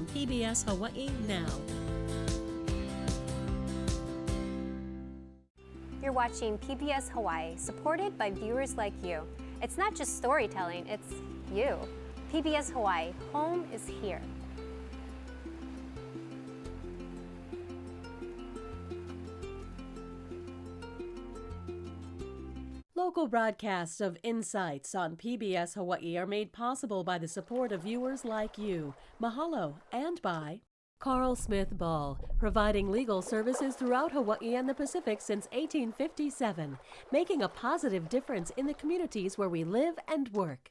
on PBS Hawaii now. You're watching PBS Hawaii, supported by viewers like you. It's not just storytelling, it's you. PBS Hawaii, home is here. Local broadcasts of Insights on PBS Hawaii are made possible by the support of viewers like you. Mahalo, and by Carl Smith Ball, providing legal services throughout Hawaii and the Pacific since 1857, making a positive difference in the communities where we live and work.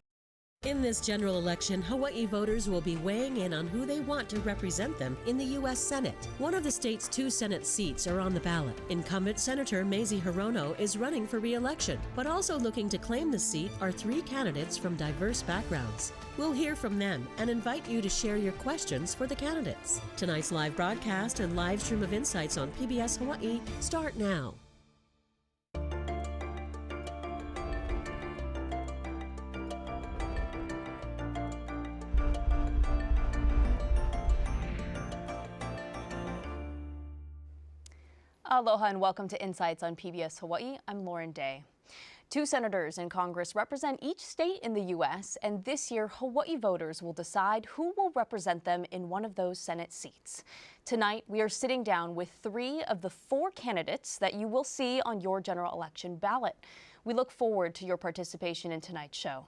In this general election, Hawaii voters will be weighing in on who they want to represent them in the U.S. Senate. One of the state's 2 Senate seats are on the ballot. Incumbent Senator Mazie Hirono is running for re-election, but also looking to claim the seat are 3 candidates from diverse backgrounds. We'll hear from them and invite you to share your questions for the candidates. Tonight's live broadcast and live stream of Insights on PBS Hawaii start now. Aloha and welcome to Insights on PBS Hawaii. I'm Lauren Day. 2 senators in Congress represent each state in the U.S., and this year Hawaii voters will decide who will represent them in one of those Senate seats. Tonight, we are sitting down with 3 of the 4 candidates that you will see on your general election ballot. We look forward to your participation in tonight's show.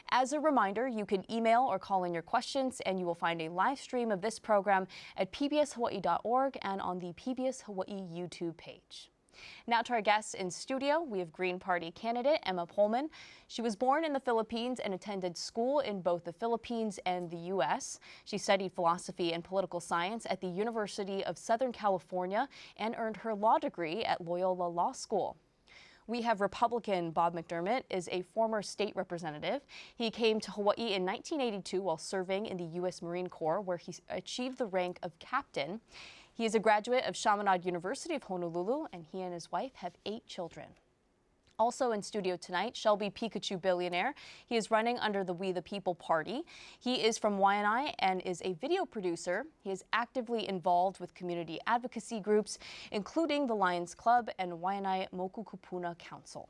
As a reminder, you can email or call in your questions, and you will find a live stream of this program at pbshawaii.org and on the PBS Hawaii YouTube page. Now to our guests in studio, we have Green Party candidate Emma Pohlman. She was born in the Philippines and attended school in both the Philippines and the U.S. She studied philosophy and political science at the University of Southern California and earned her law degree at Loyola Law School. We have Republican Bob McDermott, is a former state representative. He came to Hawaii in 1982 while serving in the U.S. Marine Corps, where he achieved the rank of captain. He is a graduate of Chaminade University of Honolulu, and he and his wife have 8 children. Also in studio tonight, Shelby Pikachu Billionaire. He is running under the We the People Party. He is from Waianae and is a video producer. He is actively involved with community advocacy groups, including the Lions Club and Waianae Mokukupuna Council.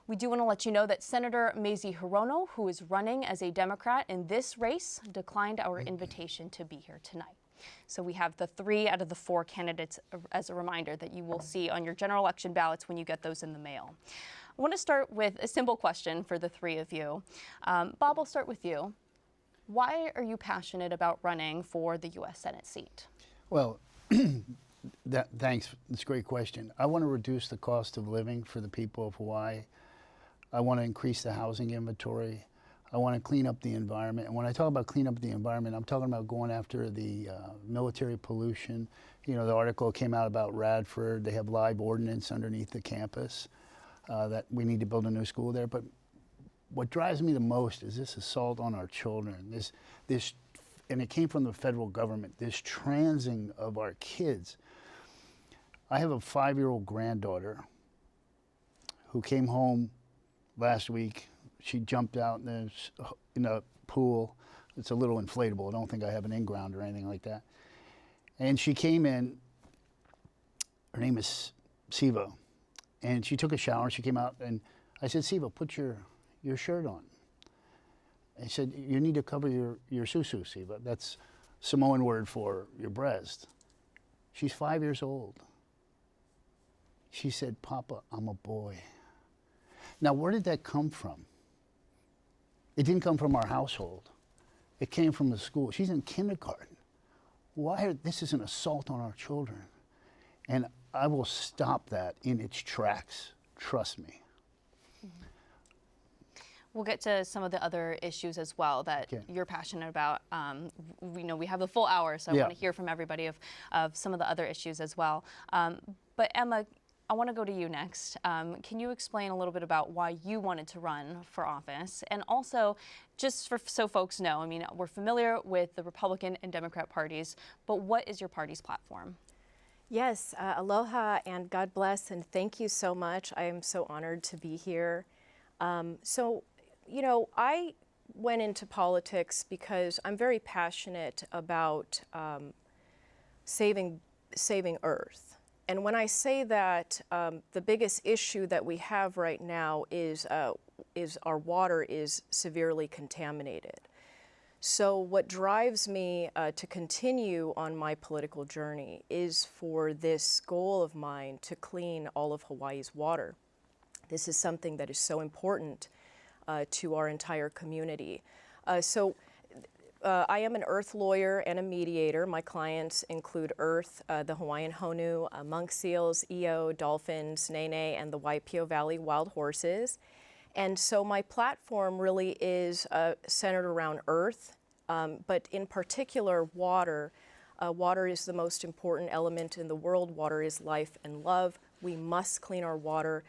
We do want to let you know that Senator Mazie Hirono, who is running as a Democrat in this race, declined our invitation to be here tonight. So we have the 3 out of the 4 candidates as a reminder that you will see on your general election ballots when you get those in the mail. I want to start with a simple question for the 3 of you. Bob, I'll start with you. Why are you passionate about running for the U.S. Senate seat? Well, thanks. It's a great question. I want to reduce the cost of living for the people of Hawaii. I want to increase the housing inventory. I want to clean up the environment. And when I talk about clean up the environment, I'm talking about going after the military pollution. You know, the article came out about Radford. They have live ordnance underneath the campus that we need to build a new school there. But what drives me the most is this assault on our children. This, and it came from the federal government, this transing of our kids. I have a 5-year-old granddaughter who came home last week. She jumped out in a pool. It's a little inflatable. I don't think I have an in-ground or anything like that. And she came in. Her name is Siva. And she took a shower. She came out, and I said, Siva, put your shirt on. I said, you need to cover your susu, Siva. That's Samoan word for your breast. She's 5 years old. She said, Papa, I'm a boy. Now, where did that come from? It didn't come from our household. It came from the school. She's in kindergarten. This is an assault on our children. And I will stop that in its tracks. Trust me. We'll get to some of the other issues as well that you're passionate about. We have the full hour, so I want to hear from everybody of some of the other issues as well. But Emma, I want to go to you next. Can you explain a little bit about why you wanted to run for office? And also, just so folks know, I mean, we're familiar with the Republican and Democrat parties, but what is your party's platform? Yes, aloha and God bless, and thank you so much. I am so honored to be here. I went into politics because I'm very passionate about saving Earth. And when I say that, the biggest issue that we have right now is our water is severely contaminated. So what drives me to continue on my political journey is for this goal of mine to clean all of Hawaii's water. This is something that is so important to our entire community. I am an earth lawyer and a mediator. My clients include earth, the Hawaiian honu, monk seals, eo, dolphins, nene, and the Waipio Valley wild horses. And so my platform really is centered around earth, but in particular water. Water is the most important element in the world. Water is life and love. We must clean our water.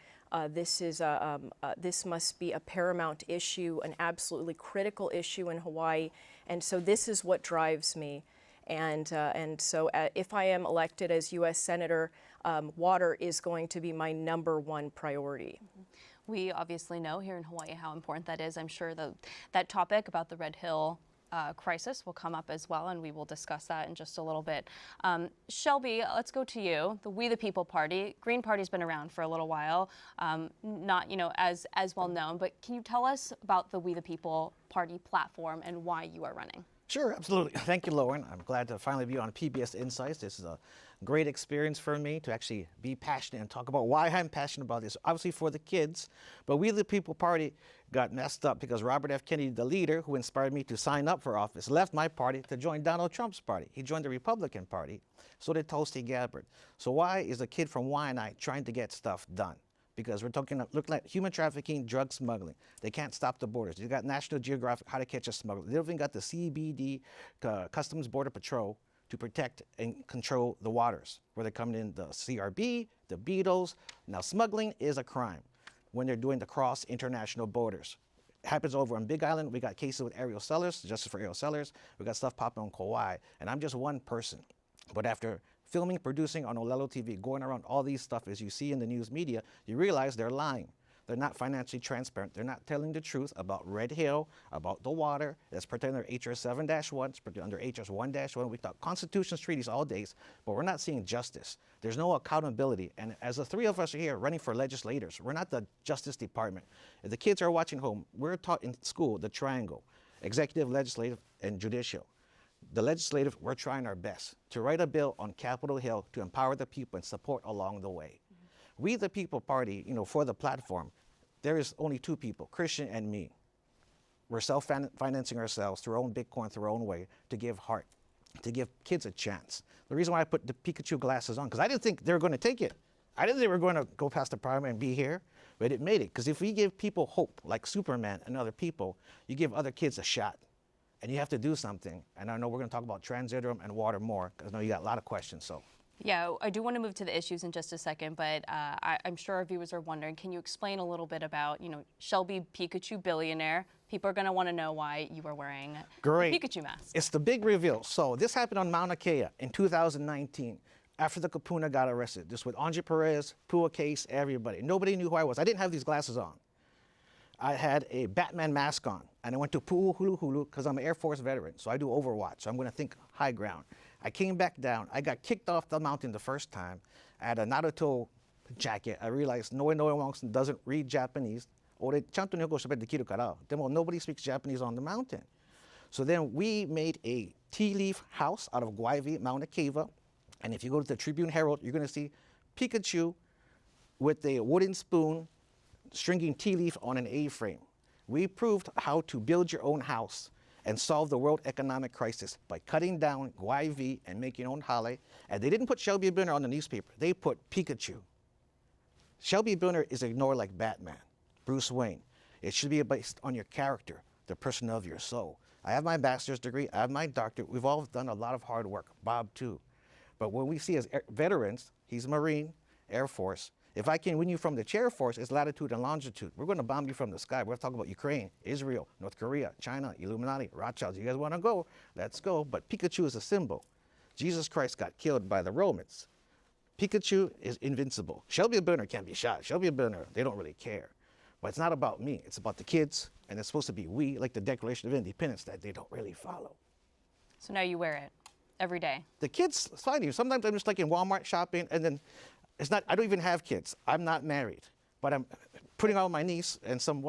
This must be a paramount issue, an absolutely critical issue in Hawaii. And so this is what drives me. And so if I am elected as U.S. Senator, water is going to be my #1 priority. We obviously know here in Hawaii how important that is. I'm sure that topic about the Red Hill crisis will come up as well, and we will discuss that in just a little bit. Shelby, let's go to you. The We the People Party. Green Party's been around for a little while, not as well known, but can you tell us about the We the People Party platform and why you are running? Sure, absolutely. Thank you, Lauren. I'm glad to finally be on PBS Insights. This is a great experience for me to actually be passionate and talk about why I'm passionate about this. Obviously for the kids, but We the People Party got messed up because Robert F. Kennedy, the leader who inspired me to sign up for office, left my party to join Donald Trump's party. He joined the Republican Party. So did Tulsi Gabbard. So why is a kid from Waianae trying to get stuff done? Because we're looking at human trafficking, drug smuggling. They can't stop the borders. You got National Geographic, how to catch a smuggler. They even got the CBD, Customs Border Patrol, to protect and control the waters, where they're coming in the CRB, the beetles. Now, smuggling is a crime when they're doing the cross international borders. It happens over on Big Island. We got cases with aerial sellers, justice for aerial sellers. We got stuff popping on Kauai, and I'm just one person. But after filming, producing on Olelo TV, going around all these stuff as you see in the news media, you realize they're lying. They're not financially transparent. They're not telling the truth about Red Hill, about the water. That's protected under HR 7-1. It's protected under HR 1-1. We talk constitutions, treaties all days, but we're not seeing justice. There's no accountability. And as the three of us are here running for legislators, we're not the Justice Department. If the kids are watching home, we're taught in school the triangle: executive, legislative, and judicial. The legislative, we're trying our best to write a bill on Capitol Hill to empower the people and support along the way. We the People Party, for the platform, there is only two people, Christian and me. We're self-financing ourselves through our own Bitcoin, through our own way, to give heart, to give kids a chance. The reason why I put the Pikachu glasses on, because I didn't think they were going to take it. I didn't think we were going to go past the primary and be here, but it made it. Because if we give people hope, like Superman and other people, you give other kids a shot. And you have to do something. And I know we're going to talk about transgender and water more, because I know you got a lot of questions. So. Yeah, I do want to move to the issues in just a second, but I'm sure our viewers are wondering, can you explain a little bit about, Shelby Pikachu Billionaire? People are going to want to know why you are wearing a Pikachu mask. It's the big reveal. So this happened on Mauna Kea in 2019, after the Kapuna got arrested. This with Andre Perez, Pua Case, everybody. Nobody knew who I was. I didn't have these glasses on. I had a Batman mask on, and I went to Pu'uhuluhulu because I'm an Air Force veteran, so I do Overwatch, so I'm going to think high ground. I came back down. I got kicked off the mountain the first time. I had a Naruto jacket. I realized no one doesn't read Japanese. Nobody speaks Japanese on the mountain. So then we made a tea leaf house out of Guaivi, Mauna Kea, and if you go to the Tribune Herald, you're going to see Pikachu with a wooden spoon stringing tea leaf on an A-frame. We proved how to build your own house and solve the world economic crisis by cutting down Guaivi and making your own hale. And they didn't put Shelby Billionaire on the newspaper. They put Pikachu. Shelby Billionaire is ignored like Batman, Bruce Wayne. It should be based on your character, the person of your soul. I have my bachelor's degree. I have my doctorate. We've all done a lot of hard work. Bob, too. But when we see as veterans, he's Marine, Air Force. If I can win you from the chair force, it's latitude and longitude. We're going to bomb you from the sky. We're going to talk about Ukraine, Israel, North Korea, China, Illuminati, Rothschilds. You guys want to go? Let's go. But Pikachu is a symbol. Jesus Christ got killed by the Romans. Pikachu is invincible. Shelby Billionaire can't be shot. Shelby Billionaire, they don't really care. But it's not about me. It's about the kids and it's supposed to be we, like the Declaration of Independence, that they don't really follow. So now you wear it every day. The kids find you. Sometimes I'm just like in Walmart shopping, and then I don't even have kids. I'm not married, but I'm putting on my niece and some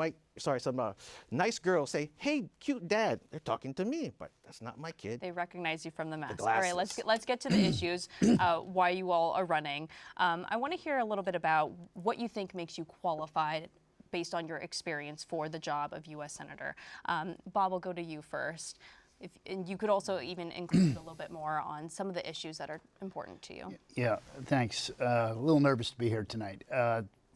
nice girls say, "Hey, cute dad." They're talking to me, but that's not my kid. They recognize you from the mask. The All right, let's get to the issues, why you all are running. I want to hear a little bit about what you think makes you qualified based on your experience for the job of U.S. Senator. Bob, we'll go to you first. And you could also even include a little bit more on some of the issues that are important to you. Yeah, thanks. A little nervous to be here tonight.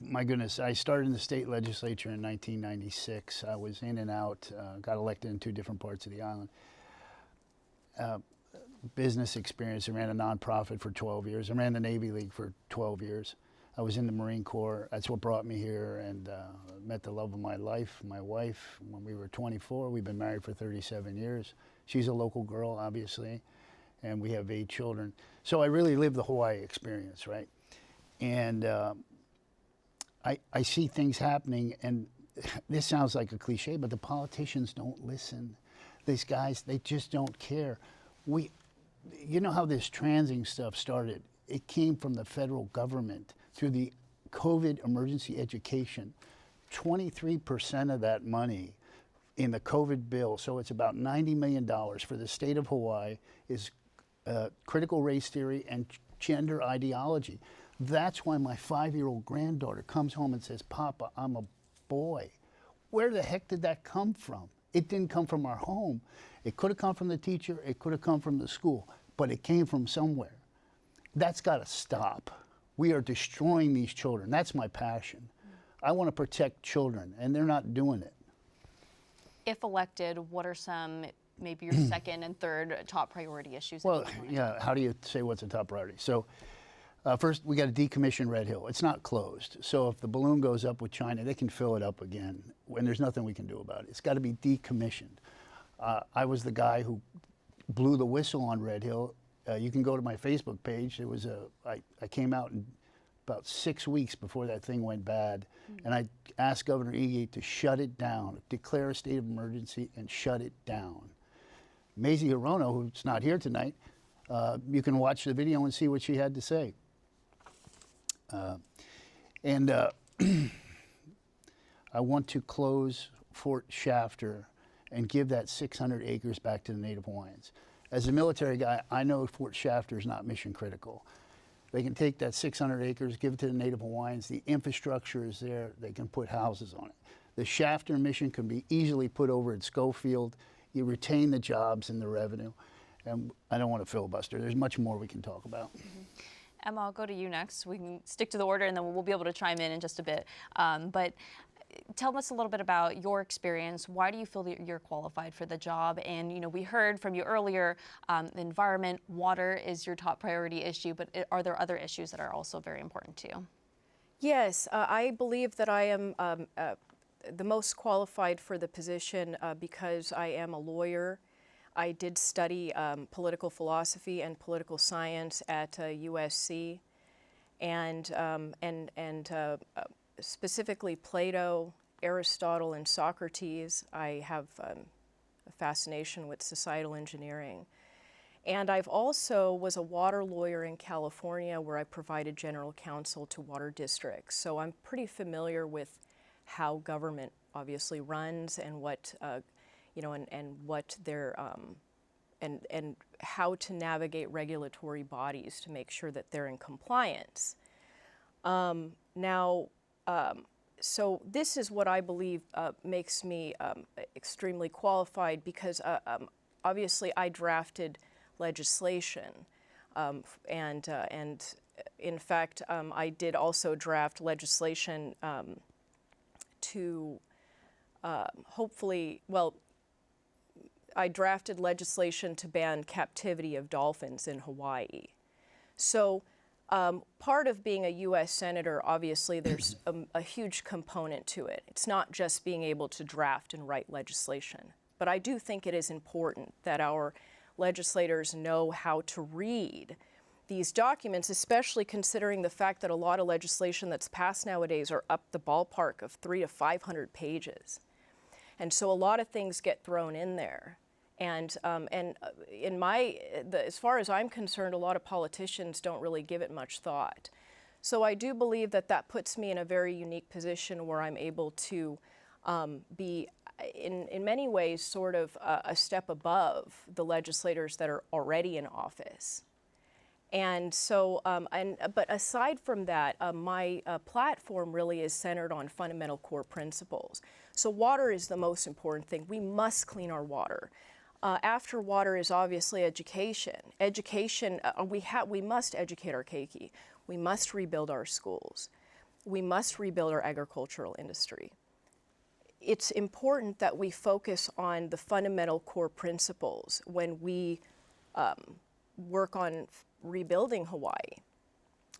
My goodness, I started in the state legislature in 1996. I was in and out, got elected in 2 different parts of the island. Business experience, I ran a nonprofit for 12 years. I ran the Navy League for 12 years. I was in the Marine Corps. That's what brought me here, and met the love of my life, my wife, when we were 24. We've been married for 37 years. She's a local girl, obviously, and we have 8 children. So I really lived the Hawaii experience, right? And I see things happening, and this sounds like a cliche, but the politicians don't listen. These guys, they just don't care. You know how this transing stuff started? It came from the federal government through the COVID emergency education. 23% of that money in the COVID bill, so it's about $90 million for the state of Hawaii, is critical race theory and gender ideology. That's why my 5-year-old granddaughter comes home and says, "Papa, I'm a boy." Where the heck did that come from? It didn't come from our home. It could have come from the teacher, it could have come from the school, but it came from somewhere. That's got to stop. We are destroying these children. That's my passion. I want to protect children, and they're not doing it. If elected, what are some, maybe your second and third top priority issues? Well, yeah, how do you say what's a top priority? So first, we got to decommission Red Hill. It's not closed. So if the balloon goes up with China, they can fill it up again, and there's nothing we can do about it. It's got to be decommissioned. I was the guy who blew the whistle on Red Hill. You can go to my Facebook page. It was I came out in about 6 weeks before that thing went bad, and I asked Governor Ige to shut it down, declare a state of emergency, and shut it down. Mazie Hirono, who's not here tonight, you can watch the video and see what she had to say. I want to close Fort Shafter and give that 600 acres back to the Native Hawaiians. As a military guy, I know Fort Shafter is not mission critical. They can take that 600 acres, give it to the Native Hawaiians. The infrastructure is there. They can put houses on it. The Shafter mission can be easily put over at Schofield. You retain the jobs and the revenue. And I don't want to filibuster. There's much more we can talk about. Emma, I'll go to you next. We can stick to the order, and then we'll be able to chime in just a bit. But tell us a little bit about your experience. Why do you feel that you're qualified for the job? And, you know, we heard from you earlier, the environment, water is your top priority issue, but are there other issues that are also very important to you? Yes, I believe that I am the most qualified for the position because I am a lawyer. I did study political philosophy and political science at USC, and specifically Plato, Aristotle, and Socrates. I have a fascination with societal engineering. And I've also was a water lawyer in California where I provided general counsel to water districts. So I'm pretty familiar with how government obviously runs and what, you know, and what their, and how to navigate regulatory bodies to make sure that they're in compliance. So this is what I believe makes me extremely qualified because obviously I drafted legislation and in fact I did also draft legislation to hopefully, well, I drafted legislation to ban captivity of dolphins in Hawaii. So part of being a U.S. Senator, obviously, there's a huge component to it. It's not just being able to draft and write legislation. But I do think it is important that our legislators know how to read these documents, especially considering the fact that a lot of legislation that's passed nowadays are up the ballpark of 300 to 500 pages. And so a lot of things get thrown in there. And as far as I'm concerned, a lot of politicians don't really give it much thought. So I do believe that that puts me in a very unique position where I'm able to be, in many ways, sort of a step above the legislators that are already in office. And so, but aside from that, my platform really is centered on fundamental core principles. So water is the most important thing. We must clean our water. After water is obviously education. Education, we must educate our keiki. We must rebuild our schools. We must rebuild our agricultural industry. It's important that we focus on the fundamental core principles when we work on rebuilding Hawaii.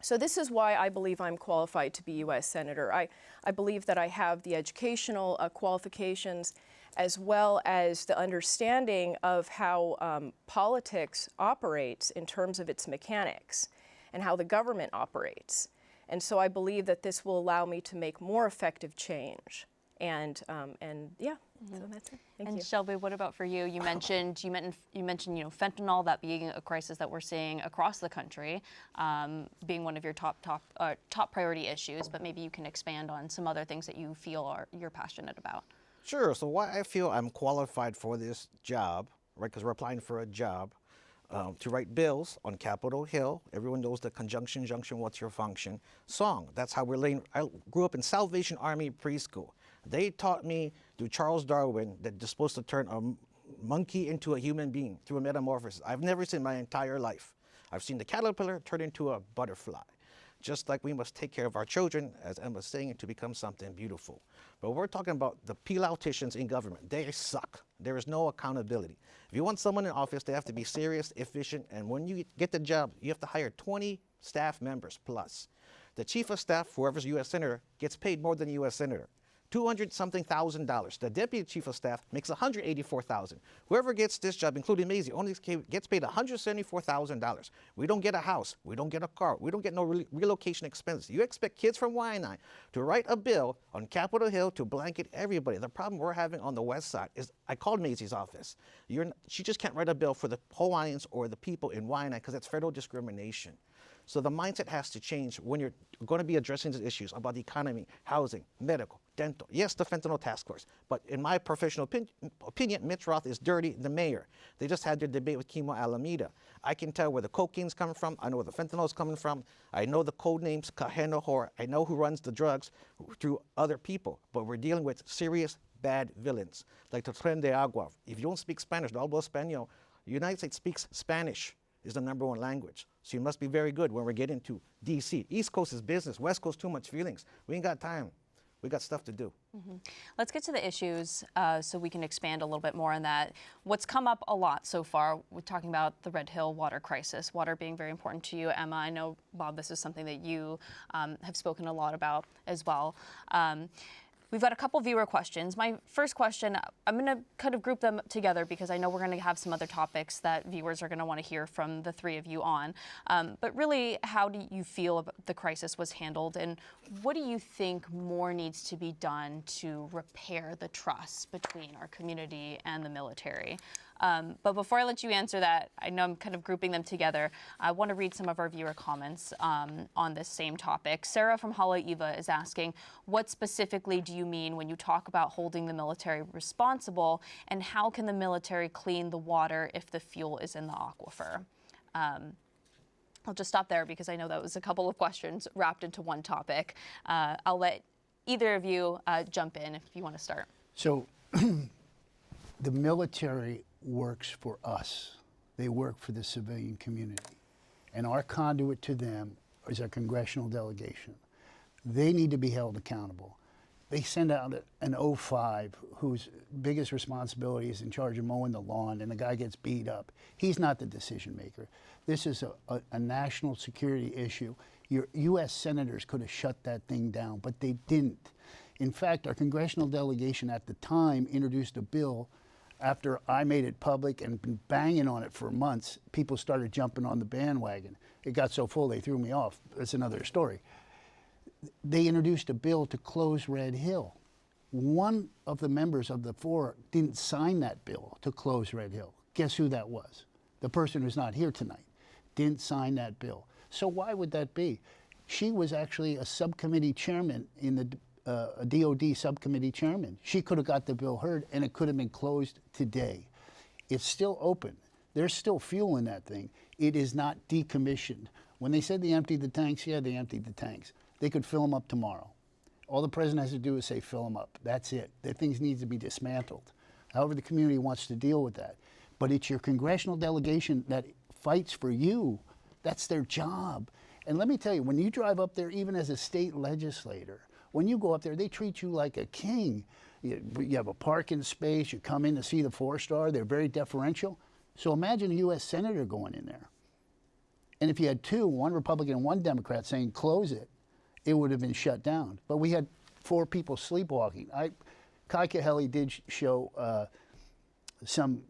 So this is why I believe I'm qualified to be U.S. Senator. I believe that I have the educational qualifications as well as the understanding of how politics operates in terms of its mechanics and how the government operates. And so I believe that this will allow me to make more effective change. And yeah, so that's it. Thank you. And Shelby, what about for you? You mentioned fentanyl, that being a crisis that we're seeing across the country, being one of your top priority issues. But maybe you can expand on some other things that you feel you're passionate about. Sure. So why I feel I'm qualified for this job, right? Because we're applying for a job to write bills on Capitol Hill. Everyone knows the conjunction, junction, what's your function song. That's how we're laying. I grew up in Salvation Army preschool. They taught me through Charles Darwin that you're supposed to turn a monkey into a human being through a metamorphosis. I've never seen my entire life. I've seen the caterpillar turn into a butterfly. Just like we must take care of our children, as Emma's saying, to become something beautiful. But we're talking about the politicians in government. They suck. There is no accountability. If you want someone in office, they have to be serious, efficient, and when you get the job, you have to hire 20 staff members plus. The chief of staff, whoever's U.S. Senator, gets paid more than a U.S. Senator. $200-something thousand. The deputy chief of staff makes $184,000. Whoever gets this job, including Mazie, only gets paid $174,000. We don't get a house. We don't get a car. We don't get no relocation expenses. You expect kids from Waianae to write a bill on Capitol Hill to blanket everybody. The problem we're having on the west side is, I called Mazie's office. She just can't write a bill for the Hawaiians or the people in Waianae because it's federal discrimination. So the mindset has to change when you're going to be addressing these issues about the economy, housing, medical, dental. Yes, the fentanyl task force. But in my professional opinion, Mitch Roth is dirty, the mayor. They just had their debate with Kimo Alameda. I can tell where the cocaine's coming from. I know where the fentanyl's coming from. I know the code names, Kaheno Hor. I know who runs the drugs through other people. But we're dealing with serious bad villains, like the Tren de Agua. If you don't speak Spanish, no hablo español, the United States speaks Spanish. Is the #1 language. So you must be very good when we're getting to D.C. East Coast is business. West Coast, too much feelings. We ain't got time. We got stuff to do. Let's get to the issues so we can expand a little bit more on that. What's come up a lot so far, we're talking about the Red Hill water crisis, water being very important to you. Emma, I know, Bob, this is something that you have spoken a lot about as well. We've got a couple viewer questions. My first question, I'm going to kind of group them together because I know we're going to have some other topics that viewers are going to want to hear from the three of you on. But really, how do you feel the crisis was handled, and what do you think more needs to be done to repair the trust between our community and the military? But before I let you answer that, I know I'm kind of grouping them together. I want to read some of our viewer comments on this same topic. Sarah from Hawaii is asking, what specifically do you mean when you talk about holding the military responsible, and how can the military clean the water if the fuel is in the aquifer? I'll just stop there because I know that was a couple of questions wrapped into one topic. I'll let either of you jump in if you want to start. So the military works for us. They work for the civilian community. And our conduit to them is our congressional delegation. They need to be held accountable. They send out an 05 whose biggest responsibility is in charge of mowing the lawn, and the guy gets beat up. He's not the decision maker. This is a national security issue. Your U.S. senators could have shut that thing down, but they didn't. In fact, our congressional delegation at the time introduced a bill. After I made it public and been banging on it for months, people started jumping on the bandwagon. It got so full they threw me off. That's another story. They introduced a bill to close Red Hill. one of the members of the four didn't sign that bill to close Red Hill. Guess who that was? The person who's not here tonight didn't sign that bill. So why would that be? She was actually a subcommittee chairman in the a DOD subcommittee chairman. She could have got the bill heard, and it could have been closed today. It's still open. There's still fuel in that thing. It is not decommissioned. When they said they emptied the tanks, yeah, they emptied the tanks. They could fill them up tomorrow. All the president has to do is say, fill them up. That's it. That things need to be dismantled. However the community wants to deal with that. But it's your congressional delegation that fights for you. That's their job. And let me tell you, when you drive up there, even as a state legislator, when you go up there, they treat you like a king. You have a parking space, you come in to see the 4-star, they're very deferential. So imagine a U.S. Senator going in there. And if you had two, one Republican and one Democrat saying close it, it would have been shut down. But we had 4 people sleepwalking. Kai Kahele did show some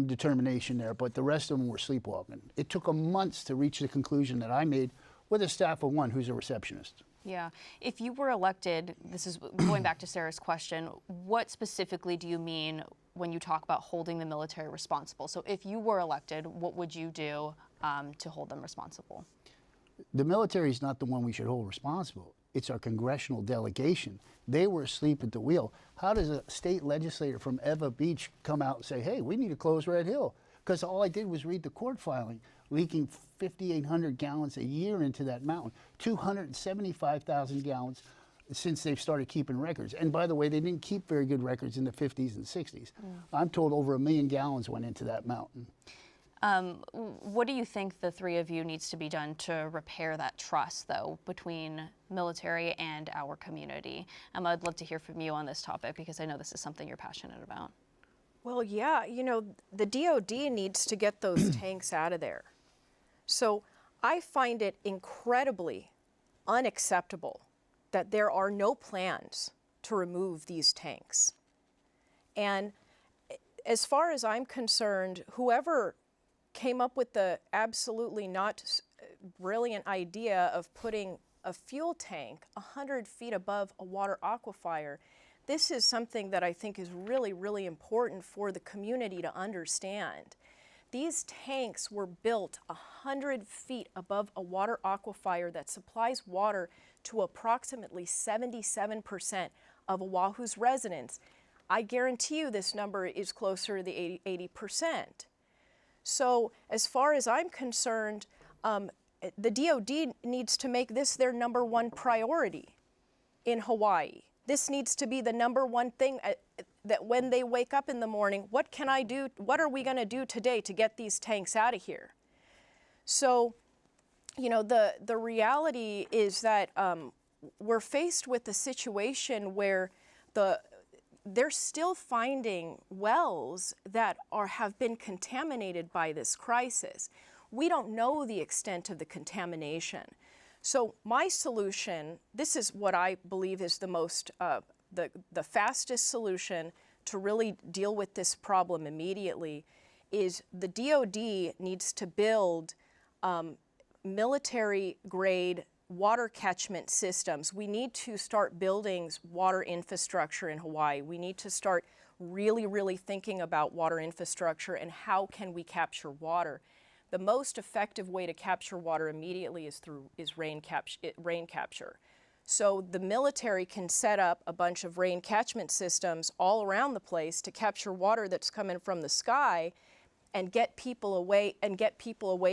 determination there, but the rest of them were sleepwalking. It took them months to reach the conclusion that I made with a staff of one who's a receptionist. Yeah. If you were elected, this is going back to Sarah's question, what specifically do you mean when you talk about holding the military responsible? So if you were elected, what would you do to hold them responsible? The military is not the one we should hold responsible. It's our congressional delegation. They were asleep at the wheel. How does a state legislator from Eva Beach come out and say, hey, we need to close Red Hill? Because all I did was read the court filing, leaking 5,800 gallons a year into that mountain, 275,000 gallons since they've started keeping records. And by the way, they didn't keep very good records in the 50s and 60s. I'm told over 1 million gallons went into that mountain. What do you think the three of you needs to be done to repair that trust, though, between military and our community? I'd love to hear from you on this topic because I know this is something you're passionate about. Well, yeah, you know, the DOD needs to get those tanks out of there. So I find it incredibly unacceptable that there are no plans to remove these tanks. And as far as I'm concerned, whoever came up with the absolutely not brilliant idea of putting a fuel tank 100 feet above a water aquifer, this is something that I think is really, really important for the community to understand. These tanks were built 100 feet above a water aquifer that supplies water to approximately 77% of Oahu's residents. I guarantee you this number is closer to the 80%. So as far as I'm concerned, the DOD needs to make this their #1 priority in Hawaii. This needs to be the #1 thing that when they wake up in the morning, what can I do? What are we going to do today to get these tanks out of here? So, you know, the reality is that we're faced with a situation where they're still finding wells that have been contaminated by this crisis. We don't know the extent of the contamination. So my solution, this is what I believe is the most, the fastest solution to really deal with this problem immediately, is the DOD needs to build military-grade water catchment systems. We need to start building water infrastructure in Hawaii. We need to start really, really thinking about water infrastructure and how can we capture water. The most effective way to capture water immediately is rain capture. So the military can set up a bunch of rain catchment systems all around the place to capture water that's coming from the sky and get people away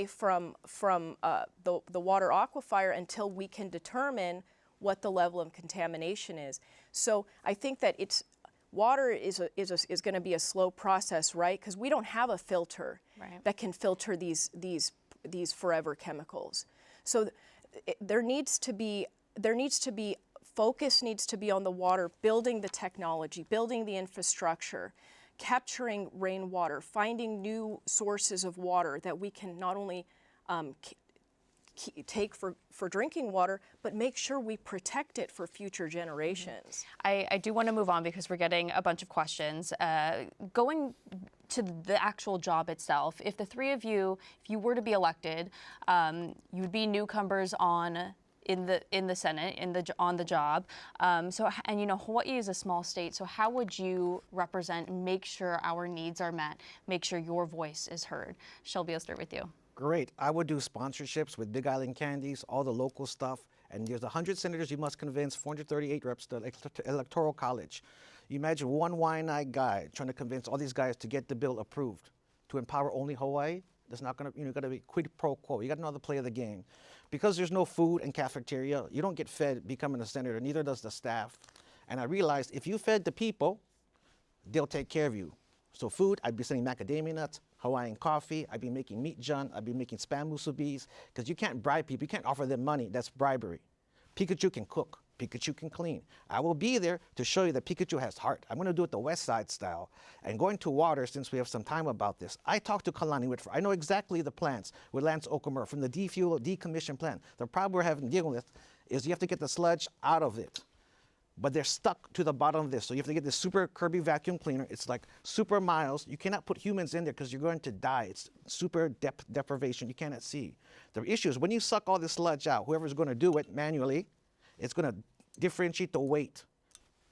from the water aquifer until we can determine what the level of contamination is. So I think that water is going to be a slow process, right? Because we don't have a filter that can filter these forever chemicals. So focus needs to be on the water, building the technology, building the infrastructure, capturing rainwater, finding new sources of water that we can not only take for drinking water, but make sure we protect it for future generations. I do want to move on because we're getting a bunch of questions. Going to the actual job itself, if the three of you, if you were to be elected, you would be newcomers on in the Senate, on the job. And you know, Hawaii is a small state, so how would you represent and make sure our needs are met, make sure your voice is heard? Shelby, I'll start with you. Great. I would do sponsorships with Big Island Candies, all the local stuff. And there's 100 senators you must convince, 438 reps to the Electoral College. You imagine one wine-eyed guy trying to convince all these guys to get the bill approved to empower only Hawaii. That's not going to, you know, got to be quid pro quo. You got to know how to play the game. Because there's no food and cafeteria, you don't get fed becoming a senator, neither does the staff. And I realized if you fed the people, they'll take care of you. So food, I'd be sending macadamia nuts, Hawaiian coffee, I'd be making meat jun, I'd be making spam musubis, because you can't bribe people, you can't offer them money, that's bribery. Pikachu can cook, Pikachu can clean. I will be there to show you that Pikachu has heart. I'm going to do it the West Side style. And going to water, since we have some time about this, I talked to Kalani Whitford. I know exactly the plans with Lance Okamura from the defuel, decommission plant. The problem we're having dealing with is you have to get the sludge out of it. But they're stuck to the bottom of this. So you have to get this super Kirby vacuum cleaner. It's like super miles. You cannot put humans in there because you're going to die. It's super depth deprivation. You cannot see. The issue is when you suck all this sludge out, whoever's going to do it manually, it's going to differentiate the weight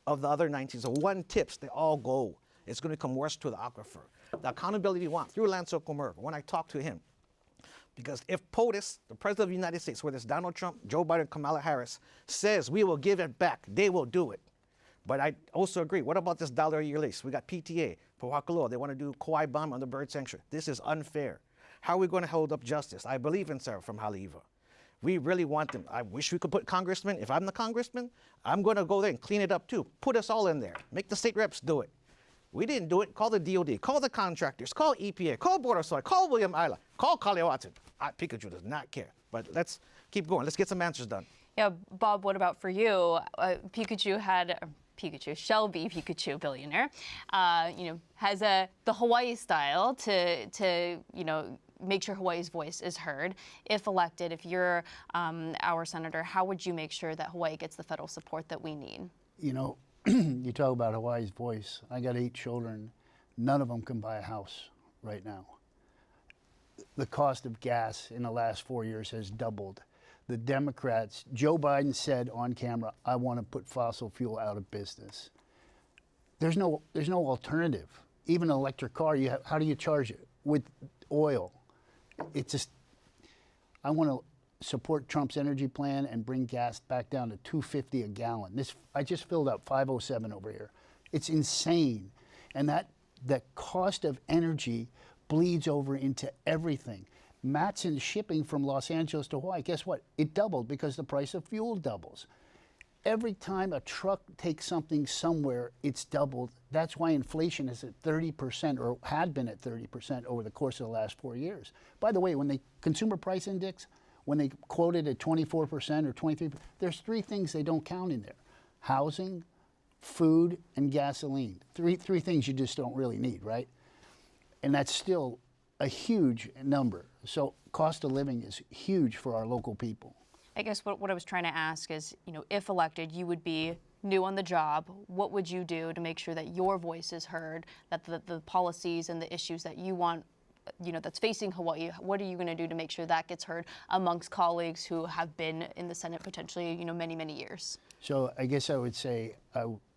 of the other 19. So one tips, they all go. It's going to come worse to the aquifer. The accountability you want through Lance Okamura, when I talk to him, because if POTUS, the President of the United States, whether it's Donald Trump, Joe Biden, Kamala Harris, says we will give it back, they will do it. But I also agree, what about this $1 a year lease? We got PTA, Pohakaloa, they want to do Kauai bomb on the bird sanctuary. This is unfair. How are we going to hold up justice? I believe in Sarah from Haleiwa. We really want them. I wish we could put congressmen. If I'm the congressman, I'm going to go there and clean it up too. Put us all in there. Make the state reps do it. We didn't do it. Call the DOD. Call the contractors. Call EPA. Call Board of Soil. Call William Isla. Call Kale Watson. Pikachu does not care. But let's keep going. Let's get some answers done. Yeah, Bob, what about for you? Shelby Pikachu, billionaire, you know, has the Hawaii style to you know, make sure Hawaii's voice is heard. If elected, if you're our senator, how would you make sure that Hawaii gets the federal support that we need? You know, you talk about Hawaii's voice. I got 8 children. None of them can buy a house right now. The cost of gas in the last 4 years has doubled. The Democrats, Joe Biden said on camera, I want to put fossil fuel out of business. There's no alternative. Even an electric car, how do you charge it? With oil. It's just, I want to support Trump's energy plan and bring gas back down to $2.50 a gallon. I just filled up 507 over here. It's insane. And that cost of energy bleeds over into everything. Matson shipping from Los Angeles to Hawaii, guess what? It doubled because the price of fuel doubles. Every time a truck takes something somewhere, it's doubled. That's why inflation is at 30% or had been at 30% over the course of the last 4 years. By the way, when the Consumer Price Index, when they quoted at 24% or 23%, there's 3 things they don't count in there. Housing, food, and gasoline. Three things you just don't really need, right? And that's still a huge number. So cost of living is huge for our local people. I guess what I was trying to ask is, you know, if elected, you would be new on the job. What would you do to make sure that your voice is heard, that the policies and the issues that you want, you know, that's facing Hawaii, what are you going to do to make sure that gets heard amongst colleagues who have been in the Senate potentially, you know, many, many years? So I guess I would say,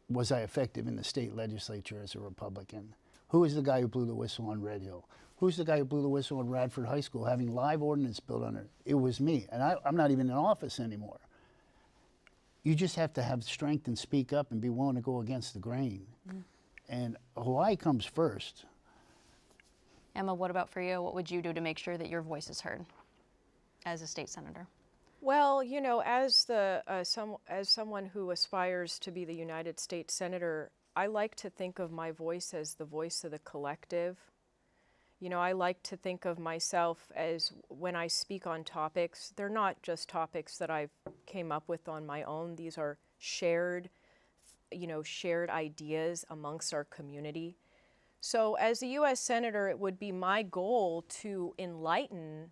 was I effective in the state legislature as a Republican? Who is the guy who blew the whistle on Red Hill? Who's the guy who blew the whistle on Radford High School having live ordinance built on it? It was me, and I'm not even in office anymore. You just have to have strength and speak up and be willing to go against the grain. And Hawaii comes first. Emma, what about for you? What would you do to make sure that your voice is heard as a state senator? Well, you know, as someone who aspires to be the United States Senator, I like to think of my voice as the voice of the collective. You know, I like to think of myself as, when I speak on topics, they're not just topics that I've came up with on my own. These are shared, you know, shared ideas amongst our community. So as a U.S. Senator, it would be my goal to enlighten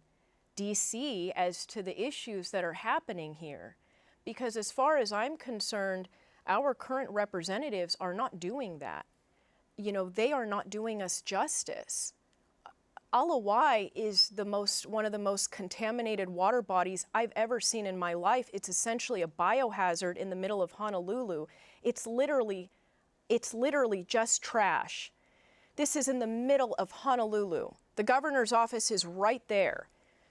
D.C. as to the issues that are happening here. Because as far as I'm concerned, our current representatives are not doing that. You know, they are not doing us justice. Alawai is one of the most contaminated water bodies I've ever seen in my life. It's essentially a biohazard in the middle of Honolulu. It's literally just trash. This is in the middle of Honolulu. The governor's office is right there.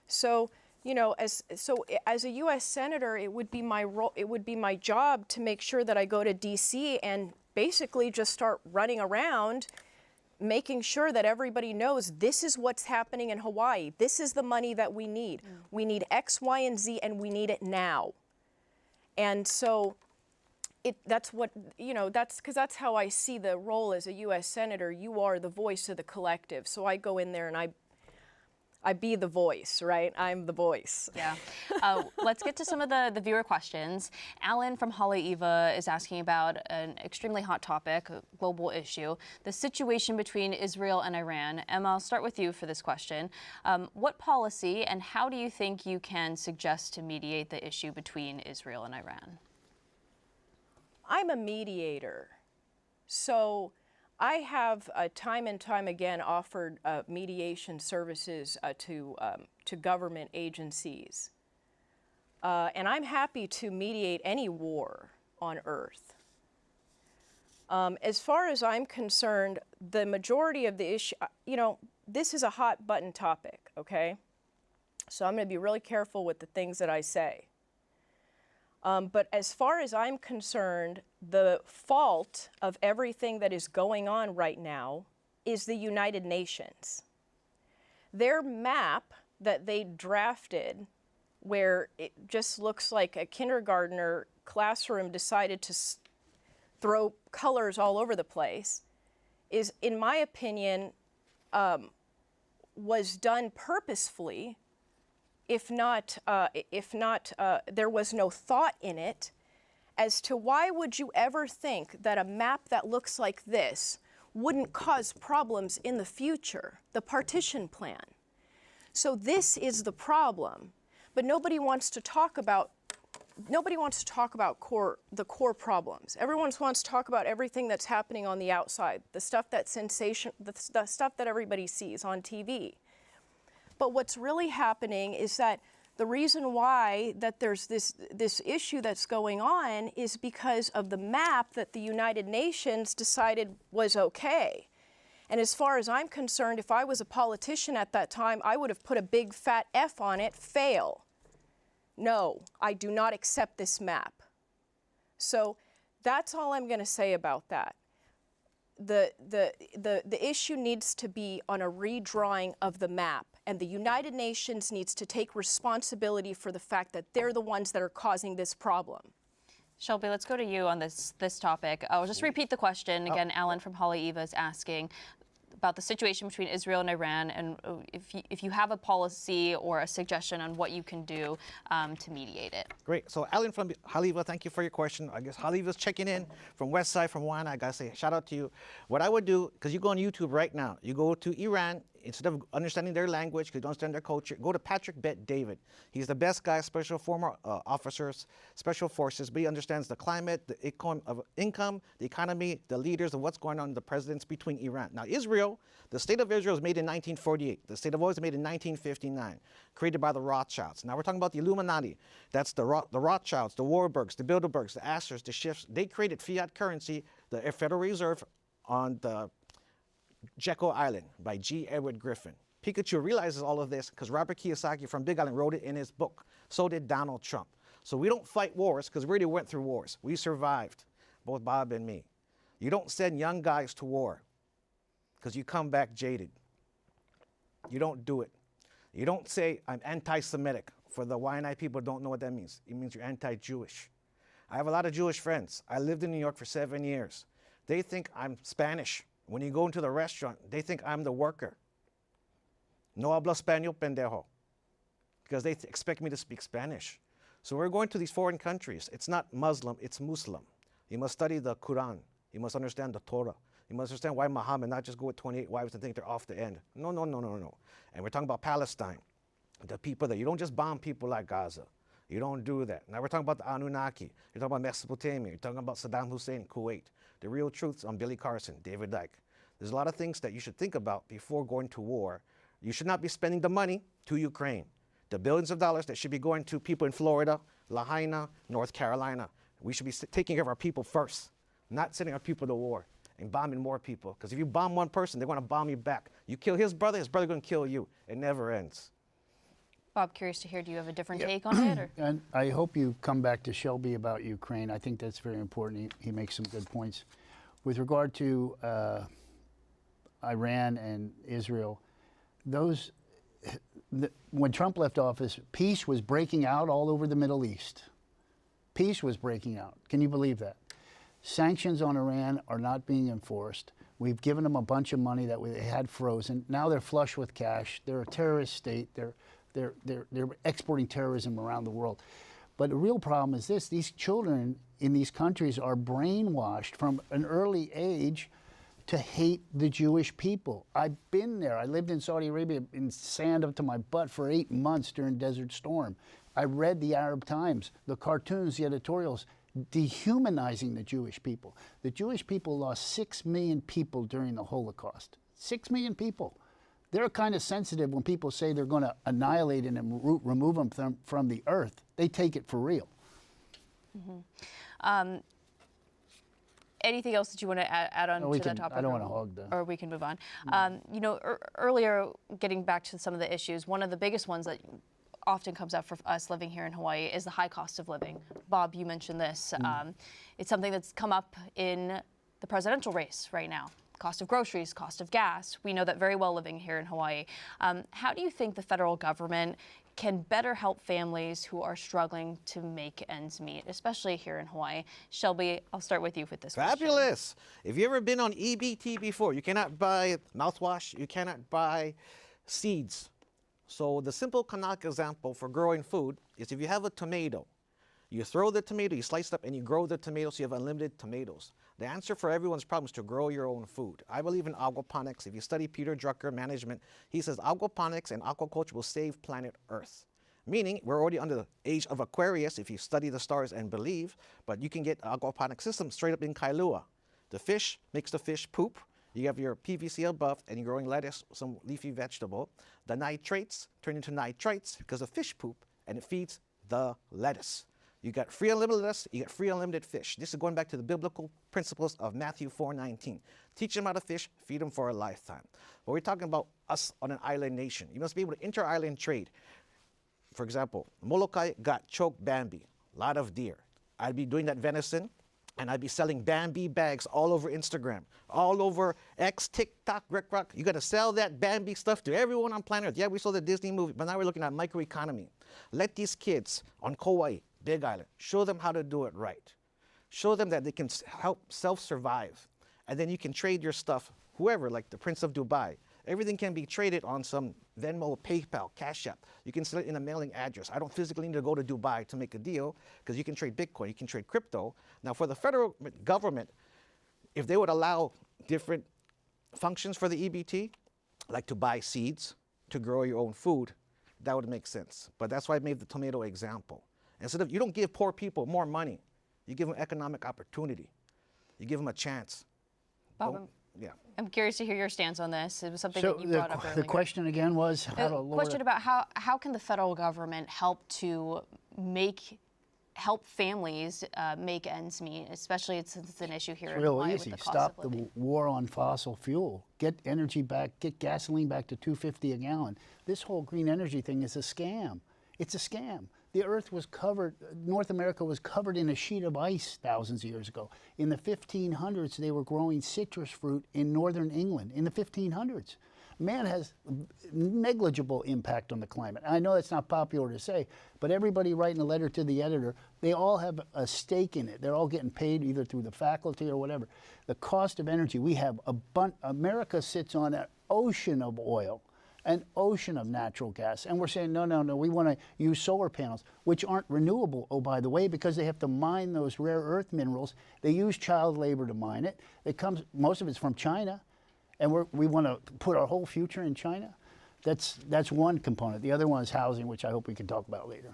So, you know, as a U.S. Senator, it would be my job to make sure that I go to D.C. and basically just start running around, making sure that everybody knows this is what's happening in Hawaii. This is the money that we need. We need X, Y, and Z, and we need it now. And so that's what, you know, because that's how I see the role as a U.S. Senator. You are the voice of the collective. So I go in there and I be the voice, right? I'm the voice. Yeah. Let's get to some of the viewer questions. Alan from Hawaii is asking about an extremely hot topic, a global issue, the situation between Israel and Iran. Emma, I'll start with you for this question. What policy and how do you think you can suggest to mediate the issue between Israel and Iran? I'm a mediator. So I have time and time again offered mediation services to government agencies. And I'm happy to mediate any war on earth. As far as I'm concerned, the majority of the issue, you know, this is a hot button topic, okay? So I'm going to be really careful with the things that I say. But as far as I'm concerned, the fault of everything that is going on right now is the United Nations. Their map that they drafted, where it just looks like a kindergartner classroom decided to throw colors all over the place, is, in my opinion, was done purposefully. If not, there was no thought in it as to why would you ever think that a map that looks like this wouldn't cause problems in the future, the partition plan. So this is the problem, but nobody wants to talk about the core problems. Everyone wants to talk about everything that's happening on the outside, the stuff that's the stuff that everybody sees on TV. But what's really happening is that the reason why that there's this issue that's going on is because of the map that the United Nations decided was okay. And as far as I'm concerned, if I was a politician at that time, I would have put a big fat F on it, fail. No, I do not accept this map. So that's all I'm going to say about that. The issue needs to be on a redrawing of the map, and the United Nations needs to take responsibility for the fact that they're the ones that are causing this problem. Shelby, let's go to you on this topic. I'll just repeat the question. Again, Alan from Hawaii is asking about the situation between Israel and Iran, and if you have a policy or a suggestion on what you can do to mediate it. Great. So Alan from Haleiwa, thank you for your question. I guess Haleiwa's checking in from West Side, from Hawaiʻi. I gotta say shout out to you. What I would do, because you go on YouTube right now, you go to Iran, instead of understanding their language, because you don't understand their culture, go to Patrick Bet David. He's the best guy, former officers, special forces, but he understands the climate, the income, the economy, the leaders, and what's going on in the presidents between Iran. Now, Israel, the state of Israel was made in 1948. The state of Hawaii was made in 1959, created by the Rothschilds. Now, we're talking about the Illuminati. That's the Rothschilds, the Warburgs, the Bilderbergs, the Astors, the Schiffs. They created fiat currency, the Federal Reserve, on the Jekyll Island by G. Edward Griffin. Pikachu realizes all of this because Robert Kiyosaki from Big Island wrote it in his book. So did Donald Trump. So we don't fight wars because we already went through wars. We survived, both Bob and me. You don't send young guys to war because you come back jaded. You don't do it. You don't say, I'm anti-Semitic. For the Waianae people who don't know what that means. It means you're anti-Jewish. I have a lot of Jewish friends. I lived in New York for 7 years. They think I'm Spanish. When you go into the restaurant, they think I'm the worker. No hablo español, pendejo. Because they expect me to speak Spanish. So we're going to these foreign countries. It's not Muslim, it's Muslim. You must study the Quran. You must understand the Torah. You must understand why Muhammad not just go with 28 wives and think they're off the end. No, no, no, no, no. And we're talking about Palestine. The people there. You don't just bomb people like Gaza. You don't do that. Now we're talking about the Anunnaki. You're talking about Mesopotamia. You're talking about Saddam Hussein, Kuwait. The real truths on Billy Carson, David Icke. There's a lot of things that you should think about before going to war. You should not be spending the money to Ukraine. The billions of dollars that should be going to people in Florida, Lahaina, North Carolina. We should be taking care of our people first, not sending our people to war and bombing more people. Because if you bomb one person, they're going to bomb you back. You kill his brother going to kill you. It never ends. Bob, curious to hear, do you have a different take on it? Or? And I hope you come back to Shelby about Ukraine. I think that's very important. He makes some good points. With regard to Iran and Israel, when Trump left office, peace was breaking out all over the Middle East. Peace was breaking out. Can you believe that? Sanctions on Iran are not being enforced. We've given them a bunch of money that they had frozen. Now they're flush with cash. They're a terrorist state. They're exporting terrorism around the world. But the real problem is this: these children in these countries are brainwashed from an early age to hate the Jewish people. I've been there. I lived in Saudi Arabia in sand up to my butt for 8 months during Desert Storm. I read the Arab Times, the cartoons, the editorials, dehumanizing the Jewish people. The Jewish people lost 6 million people during the Holocaust. 6 million people. They're kind of sensitive when people say they're going to annihilate and remove them from the earth. They take it for real. Mm-hmm. Anything else that you want to add on to that topic? I don't want to hog them. Or we can move on. You know, earlier, getting back to some of the issues, one of the biggest ones that often comes up for us living here in Hawaii is the high cost of living. Bob, you mentioned this. It's something that's come up in the presidential race right now. Cost of groceries, cost of gas. We know that very well living here in Hawaii. How do you think the federal government can better help families who are struggling to make ends meet, especially here in Hawaii? Shelby, I'll start with you with this Fabulous. If you've ever been on EBT before, you cannot buy mouthwash, you cannot buy seeds. So the simple Kanak example for growing food is if you have a tomato, you throw the tomato, you slice it up, and you grow the tomato so you have unlimited tomatoes. The answer for everyone's problem is to grow your own food. I believe in aquaponics. If you study Peter Drucker management, he says aquaponics and aquaculture will save planet Earth. Meaning, we're already under the age of Aquarius if you study the stars and believe, but you can get aquaponic system straight up in Kailua. The fish makes the fish poop. You have your PVC above, and you're growing lettuce, some leafy vegetable. The nitrates turn into nitrites because of fish poop, and it feeds the lettuce. You got free unlimited lettuce, you got free unlimited fish. This is going back to the biblical principles of Matthew 4:19. Teach them how to fish, feed them for a lifetime. But we're talking about us on an island nation. You must be able to inter-island trade. For example, Molokai got choked Bambi, a lot of deer. I'd be doing that venison, and I'd be selling Bambi bags all over Instagram, all over X, TikTok, RickRock. You got to sell that Bambi stuff to everyone on planet Earth. Yeah, we saw the Disney movie, but now we're looking at microeconomy. Let these kids on Kauai, Big Island, show them how to do it right. Show them that they can help self-survive. And then you can trade your stuff, whoever, like the Prince of Dubai. Everything can be traded on some Venmo, PayPal, Cash App. You can sell it in a mailing address. I don't physically need to go to Dubai to make a deal because you can trade Bitcoin, you can trade crypto. Now for the federal government, if they would allow different functions for the EBT, like to buy seeds, to grow your own food, that would make sense. But that's why I made the tomato example. Instead of, you don't give poor people more money, you give them economic opportunity. You give them a chance. Bob, yeah. I'm curious to hear your stance on this. It was something that you brought up earlier. The question again was how to lower question about how can the federal government help to help families make ends meet, especially since it's an issue here in Hawaii with the cost Stop of living. the war on fossil fuel. Get energy back. Get gasoline back to $2.50 a gallon. This whole green energy thing is a scam. It's a scam. The earth was covered, North America was covered in a sheet of ice thousands of years ago. In the 1500s, they were growing citrus fruit in northern England, in the 1500s. Man has negligible impact on the climate. I know that's not popular to say, but everybody writing a letter to the editor, they all have a stake in it. They're all getting paid either through the faculty or whatever. The cost of energy, we have America sits on an ocean of oil, an ocean of natural gas. And we're saying, no, we want to use solar panels, which aren't renewable, oh, by the way, because they have to mine those rare earth minerals. They use child labor to mine it. Most of it's from China, and we want to put our whole future in China. That's one component. The other one is housing, which I hope we can talk about later.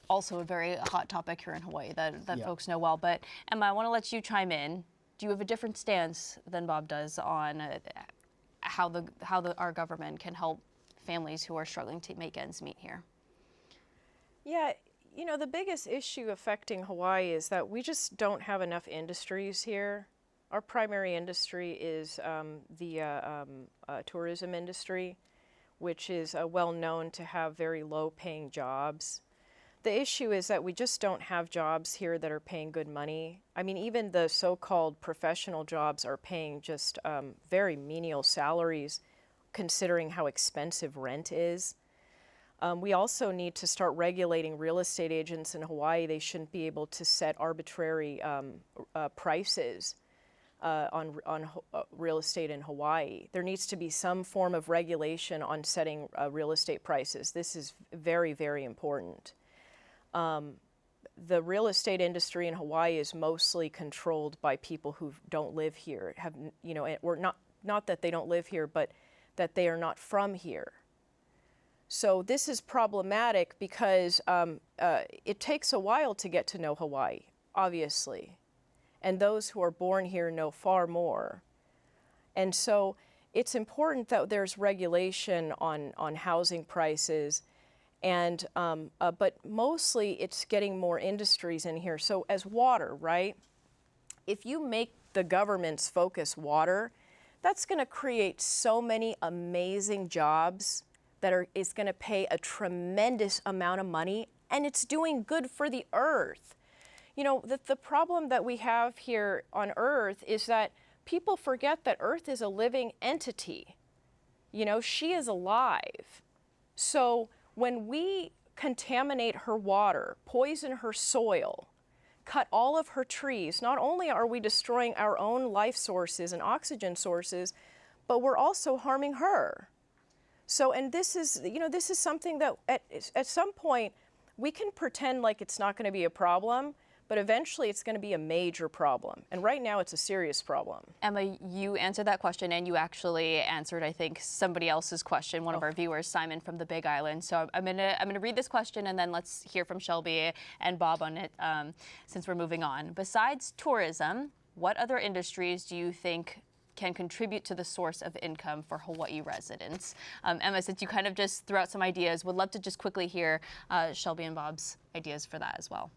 Also a very hot topic here in Hawaii that folks know well. But Emma, I want to let you chime in. Do you have a different stance than Bob does on how our government can help families who are struggling to make ends meet here? Yeah, you know, the biggest issue affecting Hawaii is that we just don't have enough industries here. Our primary industry is the tourism industry, which is well known to have very low paying jobs. The issue is that we just don't have jobs here that are paying good money. I mean, even the so-called professional jobs are paying just very menial salaries considering how expensive rent is. We also need to start regulating real estate agents in Hawaii. They shouldn't be able to set arbitrary prices on real estate in Hawaii. There needs to be some form of regulation on setting real estate prices. This is very, very important. The real estate industry in Hawaii is mostly controlled by people who don't live here, have, you know, or not that they don't live here, but that they are not from here. So this is problematic because it takes a while to get to know Hawaii, obviously. And those who are born here know far more. And so it's important that there's regulation on housing prices. And, but mostly it's getting more industries in here. So as water, right? If you make the government's focus water, that's going to create so many amazing jobs that is going to pay a tremendous amount of money, and it's doing good for the earth. You know, the problem that we have here on Earth is that people forget that Earth is a living entity. You know, she is alive. So when we contaminate her water, poison her soil, cut all of her trees, not only are we destroying our own life sources and oxygen sources, but we're also harming her. So, and this is, you know, this is something that at some point we can pretend like it's not going to be a problem, but eventually it's going to be a major problem. And right now it's a serious problem. Emma, you answered that question, and you actually answered, I think, somebody else's question, one of our viewers, Simon from the Big Island. So I'm gonna read this question, and then let's hear from Shelby and Bob on it, since we're moving on. Besides tourism, what other industries do you think can contribute to the source of income for Hawaii residents? Emma, since you kind of just threw out some ideas, would love to just quickly hear Shelby and Bob's ideas for that as well.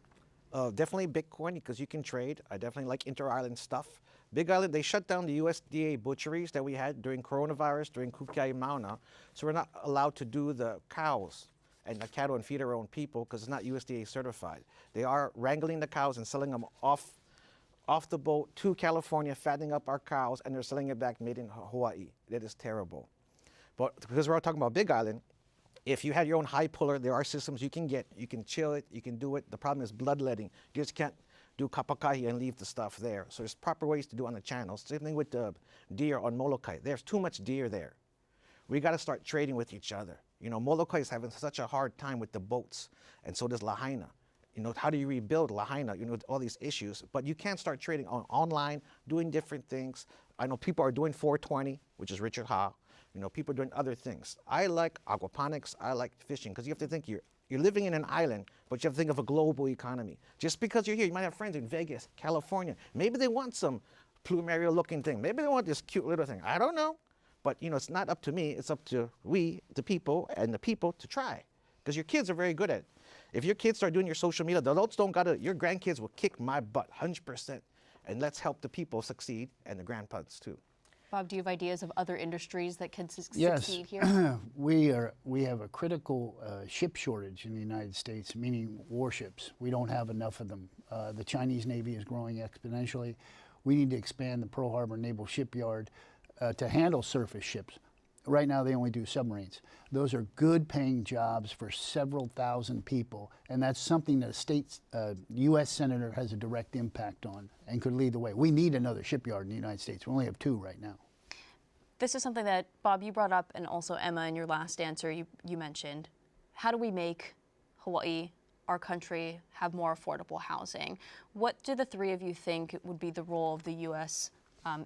Definitely Bitcoin, because you can trade. I definitely like inter-island stuff. Big Island, they shut down the USDA butcheries that we had during coronavirus, during Kukai Mauna, so we're not allowed to do the cows and the cattle and feed our own people because it's not USDA certified. They are wrangling the cows and selling them off the boat to California, fattening up our cows, and they're selling it back made in Hawaii. That is terrible. But because we're all talking about Big Island, if you had your own high puller, there are systems you can get. You can chill it, you can do it. The problem is bloodletting. You just can't do kapakahi and leave the stuff there. So there's proper ways to do it on the channels. Same thing with the deer on Molokai. There's too much deer there. We got to start trading with each other. You know, Molokai is having such a hard time with the boats, and so does Lahaina. You know, how do you rebuild Lahaina, you know, with all these issues? But you can't start trading online, doing different things. I know people are doing 420, which is Richard Ha. You know, people are doing other things. I like aquaponics, I like fishing, because you have to think you're living in an island, but you have to think of a global economy. Just because you're here, you might have friends in Vegas, California. Maybe they want some plumeria looking thing. Maybe they want this cute little thing. I don't know. But, you know, it's not up to me. It's up to we, the people, and the people to try. Because your kids are very good at it. If your kids start doing your social media, the adults don't got to, your grandkids will kick my butt 100%. And let's help the people succeed, and the grandpas too. Bob, do you have ideas of other industries that can succeed here? Yes, we have a critical ship shortage in the United States, meaning warships. We don't have enough of them. The Chinese Navy is growing exponentially. We need to expand the Pearl Harbor Naval Shipyard to handle surface ships. Right now they only do submarines. Those are good paying jobs for several thousand people, and that's something that a state U.S. Senator has a direct impact on and could lead the way. We need another shipyard in the United States. We only have 2 right now. This is something that, Bob, you brought up, and also Emma, in your last answer, you mentioned. How do we make Hawaii, our country, have more affordable housing? What do the three of you think would be the role of the U.S.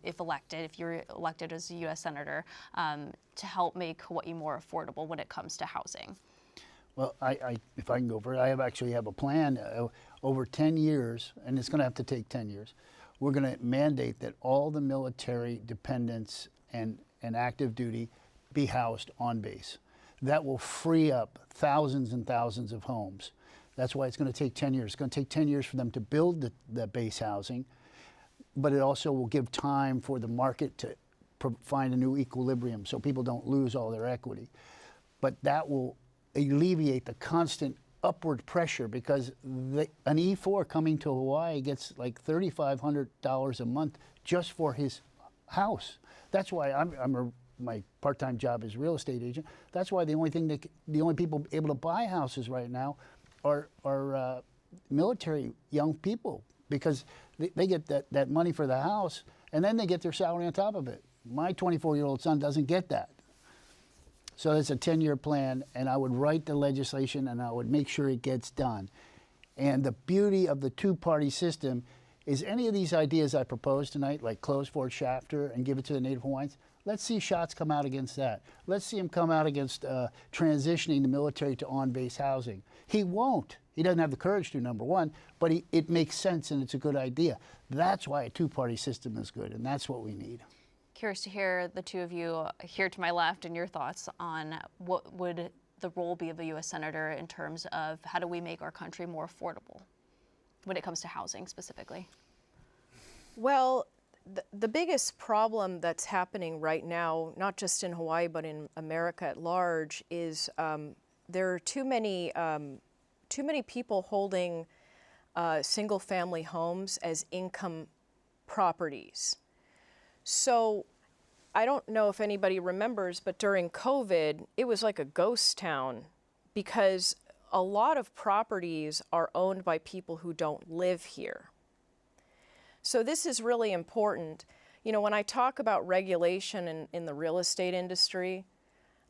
If you're elected as a U.S. Senator, to help make Hawaii more affordable when it comes to housing? Well, if I can go for it, I actually have a plan over 10 years, and it's going to have to take 10 years. We're going to mandate that all the military dependents and active duty be housed on base. that will free up thousands and thousands of homes. That's why it's going to take 10 years. It's going to take 10 years for them to build the base housing, but it also will give time for the market to find a new equilibrium so people don't lose all their equity. But that will alleviate the constant upward pressure, because an E4 coming to Hawaii gets like $3,500 a month just for his house. That's why my part-time job is real estate agent. That's why the only people able to buy houses right now are military young people, because they get that money for the house, and then they get their salary on top of it. My 24-year-old son doesn't get that. So it's a 10-year plan, and I would write the legislation and I would make sure it gets done. And the beauty of the two-party system is any of these ideas I proposed tonight, like close Fort Shafter and give it to the Native Hawaiians, let's see shots come out against that. Let's see him come out against transitioning the military to on-base housing. He won't. He doesn't have the courage to, number one, but it makes sense and it's a good idea. That's why a two-party system is good, and that's what we need. Curious to hear the two of you here to my left and your thoughts on what would the role be of a U.S. Senator in terms of how do we make our country more affordable when it comes to housing specifically? Well, the biggest problem that's happening right now, not just in Hawaii but in America at large, is there are too many people holding single-family homes as income properties. So I don't know if anybody remembers, but during COVID, it was like a ghost town, because a lot of properties are owned by people who don't live here. So this is really important. You know, when I talk about regulation in the real estate industry,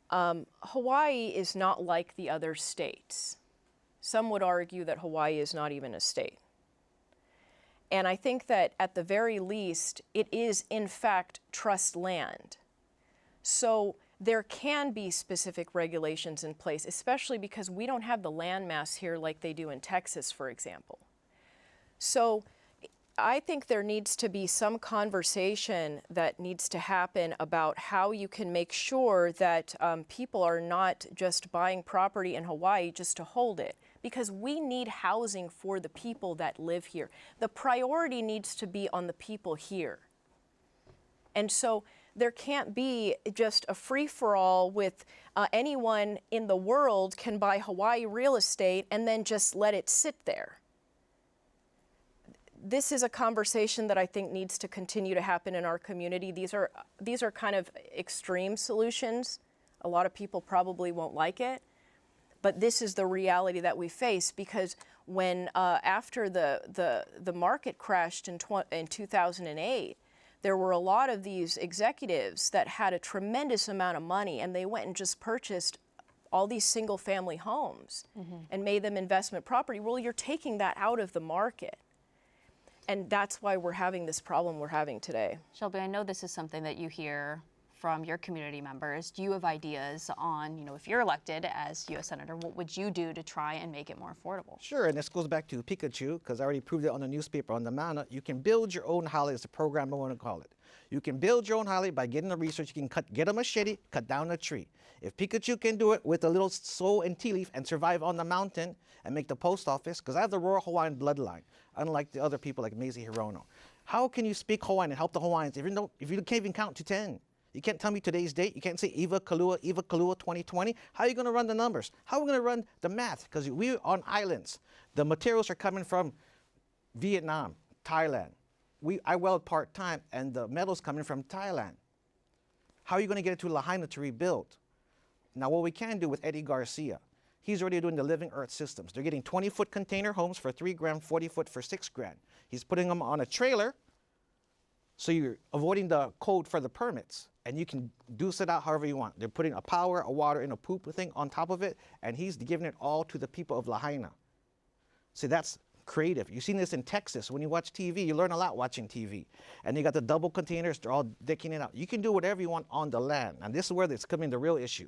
Hawaii is not like the other states. Some would argue that Hawaii is not even a state. And I think that at the very least, it is in fact trust land. So there can be specific regulations in place, especially because we don't have the land mass here like they do in Texas, for example. So I think there needs to be some conversation that needs to happen about how you can make sure that people are not just buying property in Hawaii just to hold it, because we need housing for the people that live here. The priority needs to be on the people here. And so there can't be just a free-for-all with anyone in the world can buy Hawaii real estate and then just let it sit there. This is a conversation that I think needs to continue to happen in our community. These are kind of extreme solutions. A lot of people probably won't like it, but this is the reality that we face, because when after the market crashed in 2008, there were a lot of these executives that had a tremendous amount of money, and they went and just purchased all these single-family homes and made them investment property. Well, you're taking that out of the market. And that's why we're having this problem we're having today. Shelby, I know this is something that you hear from your community members. Do you have ideas on, you know, if you're elected as U.S. Senator, what would you do to try and make it more affordable? Sure, and this goes back to Pikachu, because I already proved it on the newspaper on the Mana. You can build your own holly, is the program I want to call it. You can build your own holly by getting the research. You can get a machete, cut down a tree. If Pikachu can do it with a little soul and tea leaf and survive on the mountain and make the post office, because I have the Royal Hawaiian bloodline, unlike the other people like Mazie Hirono. How can you speak Hawaiian and help the Hawaiians if you can't even count to 10? You can't tell me today's date. You can't say Iwa Kalua 2020. How are you going to run the numbers? How are we going to run the math? Because we're on islands. The materials are coming from Vietnam, Thailand. I weld part-time, and the metal's coming from Thailand. How are you going to get it to Lahaina to rebuild? Now, what we can do with Eddie Garcia, he's already doing the Living Earth systems. They're getting 20-foot container homes for $3,000, 40-foot for $6,000. He's putting them on a trailer, so you're avoiding the code for the permits, and you can deuce it out however you want. They're putting a power, a water, and a poop thing on top of it, and he's giving it all to the people of Lahaina. See, that's creative. You've seen this in Texas. When you watch TV, you learn a lot watching TV. And you got the double containers, they're all dicking it out. You can do whatever you want on the land, and this is where it's coming the real issue.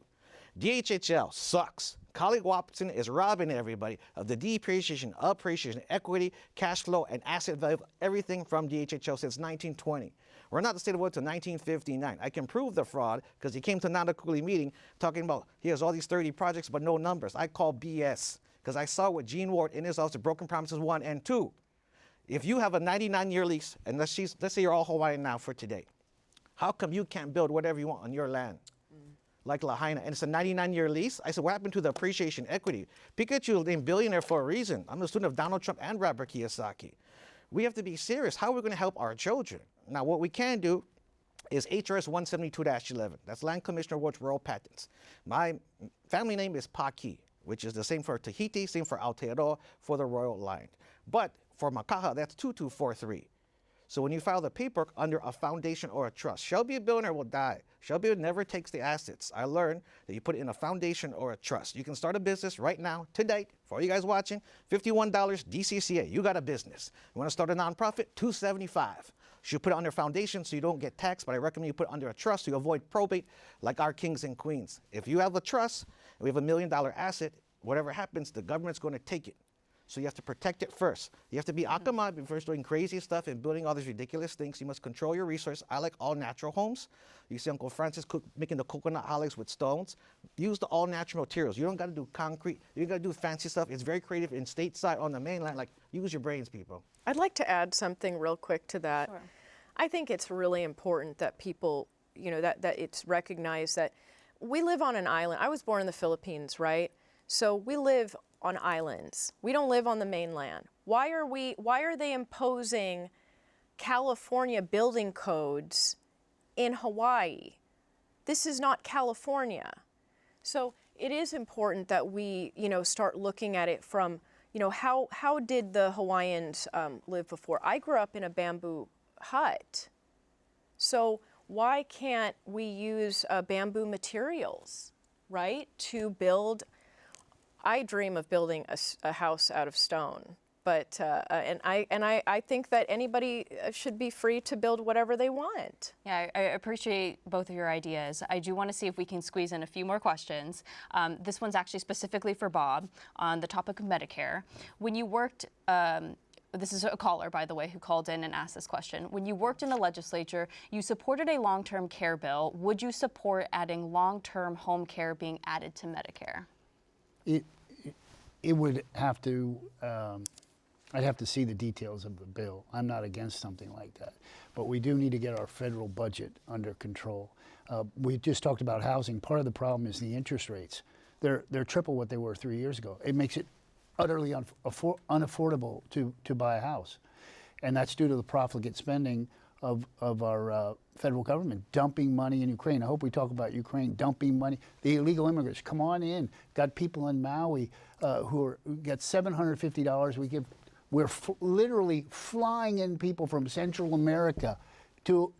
DHHL sucks. Colleague Watson is robbing everybody of the depreciation, appreciation, equity, cash flow, and asset value of everything from DHHL since 1920. We're not the state of Hawaii until 1959. I can prove the fraud because he came to Nanakuli meeting talking about he has all these 30 projects but no numbers. I call BS because I saw what Gene Ward in his office, Broken Promises 1 and 2. If you have a 99-year lease, and let's say you're all Hawaiian now for today, how come you can't build whatever you want on your land? Like Lahaina, and it's a 99-year lease? I said, what happened to the appreciation equity? Pikachu is named billionaire for a reason. I'm a student of Donald Trump and Robert Kiyosaki. We have to be serious. How are we going to help our children? Now, what we can do is HRS 172-11. That's Land Commissioner Awards Rural Patents. My family name is Paki, which is the same for Tahiti, same for Aotearoa, for the royal line. But for Makaha, that's 2243. So when you file the paperwork under a foundation or a trust, Shelby, a billionaire, will die. Shelby never takes the assets. I learned that you put it in a foundation or a trust. You can start a business right now, to date, for all you guys watching, $51 DCCA. You got a business. You want to start a nonprofit? $275. You should put it under foundation so you don't get taxed, but I recommend you put it under a trust so you avoid probate like our kings and queens. If you have a trust and we have $1 million asset, whatever happens, the government's going to take it. So you have to protect it first. You have to be akamai before doing crazy stuff and building all these ridiculous things. You must control your resources. I like all natural homes. You see Uncle Francis making the coconut holics with stones. Use the all natural materials. You don't got to do concrete. You don't got to do fancy stuff. It's very creative in stateside on the mainland. Like, use your brains, people. I'd like to add something real quick to that. Sure. I think it's really important that people, that it's recognized that we live on an island. I was born in the Philippines, right? So we live on islands. We don't live on the mainland. Why are they imposing California building codes in Hawaii? This is not California. So it is important that we, start looking at it from, how did the Hawaiians live before? I grew up in a bamboo hut. So why can't we use bamboo materials, right, to build? I dream of building a house out of stone, but and I think that anybody should be free to build whatever they want. Yeah, I appreciate both of your ideas. I do want to see if we can squeeze in a few more questions. This one's actually specifically for Bob on the topic of Medicare. When you worked, this is a caller, by the way, who called in and asked this question. When you worked in the legislature, you supported a long-term care bill. Would you support adding long-term home care being added to Medicare? It would have to, I'd have to see the details of the bill. I'm not against something like that. But we do need to get our federal budget under control. We just talked about housing. Part of the problem is the interest rates. They're triple what they were 3 years ago. It makes it utterly unaffordable to buy a house. And that's due to the profligate spending of our federal government, dumping money in Ukraine. I hope we talk about Ukraine, dumping money. The illegal immigrants, come on in. Got people in Maui who get $750. We're literally flying in people from Central America to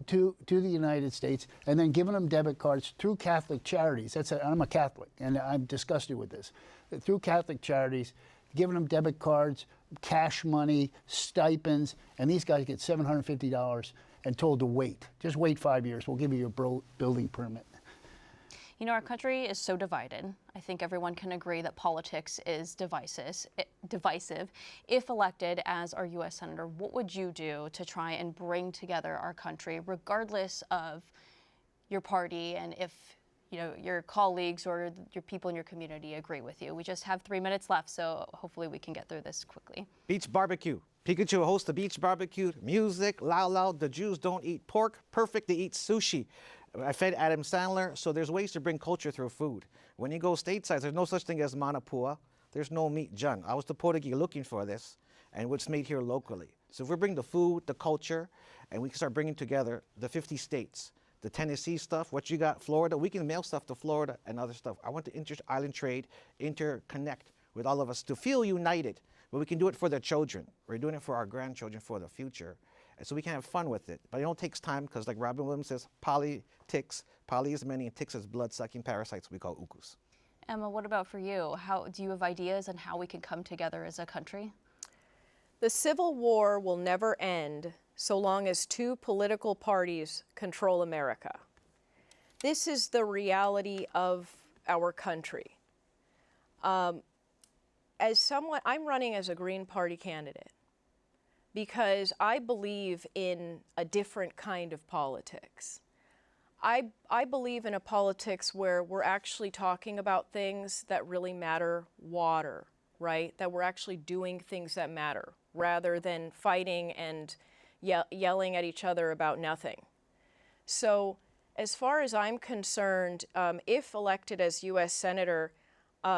the United States and then giving them debit cards through Catholic charities. I'm a Catholic and I'm disgusted with this. Through Catholic charities, giving them debit cards, cash money, stipends, and these guys get $750 and told to wait. Just wait 5 years. We'll give you your building permit. You know, our country is so divided. I think everyone can agree that politics is divisive. If elected as our U.S. Senator, what would you do to try and bring together our country, regardless of your party and if your colleagues or your people in your community agree with you? We just have 3 minutes left, so hopefully we can get through this quickly. Beach barbecue. Pikachu hosts the beach barbecue. Music, loud. The Jews don't eat pork. Perfect, they eat sushi. I fed Adam Sandler, so there's ways to bring culture through food. When you go stateside, there's no such thing as manapua. There's no meat jun. I was to Portuguese looking for this, and what's made here locally. So if we bring the food, the culture, and we can start bringing together the 50 states, the Tennessee stuff, what you got, Florida, we can mail stuff to Florida and other stuff. I want the inter-island trade, interconnect with all of us to feel united, but we can do it for the children. We're doing it for our grandchildren for the future. And so we can have fun with it. But it takes time because like Robin Williams says, poly is many and ticks is blood-sucking parasites we call ukus. Emma, what about for you? Do you have ideas on how we can come together as a country? The Civil War will never end so long as two political parties control America. This is the reality of our country. As someone, I'm running as a Green Party candidate. because I believe in a different kind of politics. I believe in a politics where we're actually talking about things that really matter, water, right? That we're actually doing things that matter, rather than fighting and yelling at each other about nothing. So as far as I'm concerned, if elected as U.S. Senator,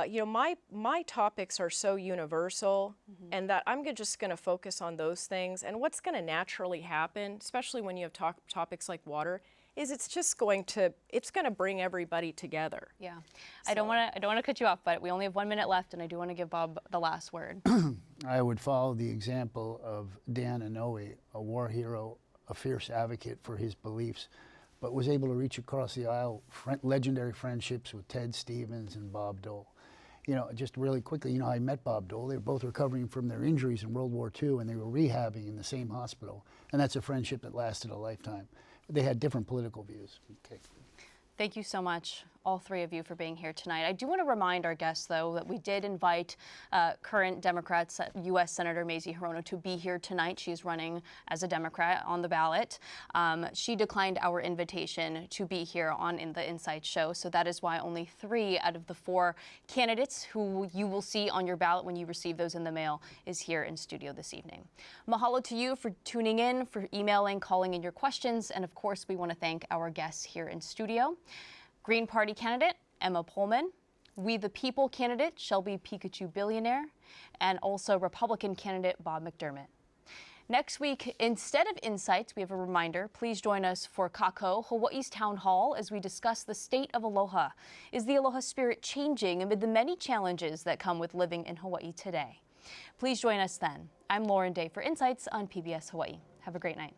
you know, my topics are so universal, and that I'm just going to focus on those things. And what's going to naturally happen, especially when you have topics like water, is it's going to bring everybody together. Yeah, so. I don't want to cut you off, but we only have 1 minute left, and I do want to give Bob the last word. I would follow the example of Dan Inouye, a war hero, a fierce advocate for his beliefs, but was able to reach across the aisle legendary friendships with Ted Stevens and Bob Dole. You know, just really quickly, you know, I met Bob Dole. They were both recovering from their injuries in World War II, and they were rehabbing in the same hospital. And that's a friendship that lasted a lifetime. They had different political views. Okay. Thank you so much, all three of you, for being here tonight. I do want to remind our guests, though, that we did invite current Democrats, U.S. Senator Mazie Hirono, to be here tonight. She is running as a Democrat on the ballot. She declined our invitation to be here in the Insight show, so that is why only 3 out of the 4 candidates who you will see on your ballot when you receive those in the mail is here in studio this evening. Mahalo to you for tuning in, for emailing, calling in your questions, and of course, we want to thank our guests here in studio. Green Party candidate Emma Pohlman, We the People candidate Shelby Pikachu Billionaire, and also Republican candidate Bob McDermott. Next week, instead of Insights, we have a reminder. Please join us for Kako, Hawaii's Town Hall, as we discuss the state of aloha. Is the aloha spirit changing amid the many challenges that come with living in Hawaii today? Please join us then. I'm Lauren Day for Insights on PBS Hawaii. Have a great night.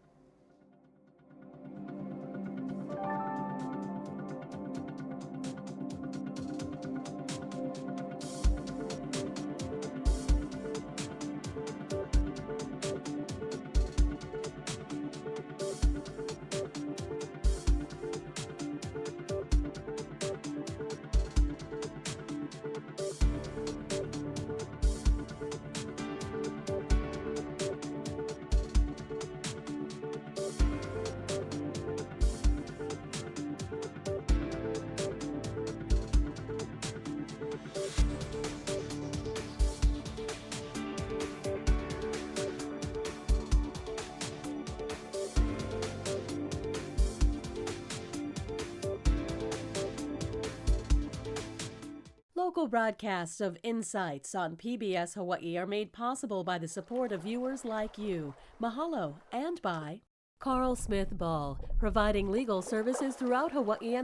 Local broadcasts of Insights on PBS Hawaii are made possible by the support of viewers like you. Mahalo, and by Carl Smith Ball, providing legal services throughout Hawaii and